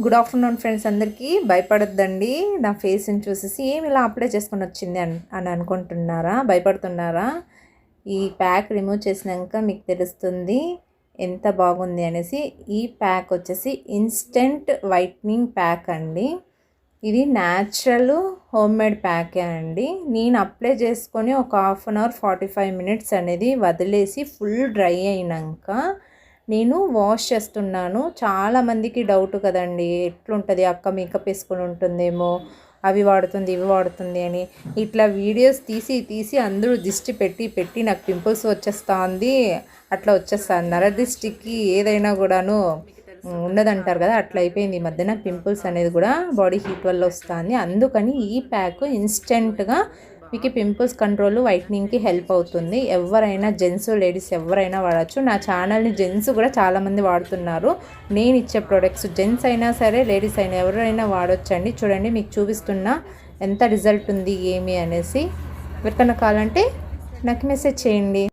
Good afternoon friends, అందరికీ భయపడొద్దండి. నా ఫేస్ని చూసేసి ఏమి ఇలా అప్లై చేసుకొని వచ్చింది అని అనుకుంటున్నారా, భయపడుతున్నారా? ఈ ప్యాక్ రిమూవ్ చేసినాక మీకు తెలుస్తుంది ఎంత బాగుంది అనేసి. ఈ ప్యాక్ వచ్చేసి ఇన్స్టెంట్ వైట్నింగ్ ప్యాక్ అండి. ఇది న్యాచురల్ హోమ్మేడ్ ప్యాకే అండి. నేను అప్లై చేసుకొని ఒక 1/2 అవర్ 45 మినిట్స్ అనేది వదిలేసి ఫుల్ డ్రై అయినాక నేను వాష్ చేస్తున్నాను. చాలామందికి డౌట్ కదండి, ఎట్లుంటుంది అక్క మేకప్ వేసుకొని ఉంటుందేమో, అవి వాడుతుంది ఇవి వాడుతుంది అని. ఇట్లా వీడియోస్ తీసి అందరూ దిష్టి పెట్టి నాకు పింపుల్స్ వచ్చేస్తుంది, అట్లా వచ్చేస్తుంది. నరదిష్టికి ఏదైనా కూడాను ఉండదంటారు కదా, అట్లా అయిపోయింది. ఈ మధ్యన పింపుల్స్ అనేది కూడా బాడీ హీట్ వల్ల వస్తుంది. అందుకని ఈ ప్యాక్ ఇన్స్టెంట్గా మీకు పింపుల్స్ కంట్రోల్ వైట్నింగ్కి హెల్ప్ అవుతుంది. ఎవరైనా జెంట్స్ లేడీస్ ఎవరైనా వాడచ్చు. నా ఛానల్ని జెంట్స్ కూడా చాలామంది వాడుతున్నారు. నేను ఇచ్చే ప్రొడక్ట్స్ జెంట్స్ అయినా సరే లేడీస్ అయినా ఎవరైనా వాడొచ్చండి. చూడండి, మీకు చూపిస్తున్నా ఎంత రిజల్ట్ ఉంది ఏమి అనేసి. ఎవరికైనా కావాలంటే నాకు మెసేజ్ చేయండి.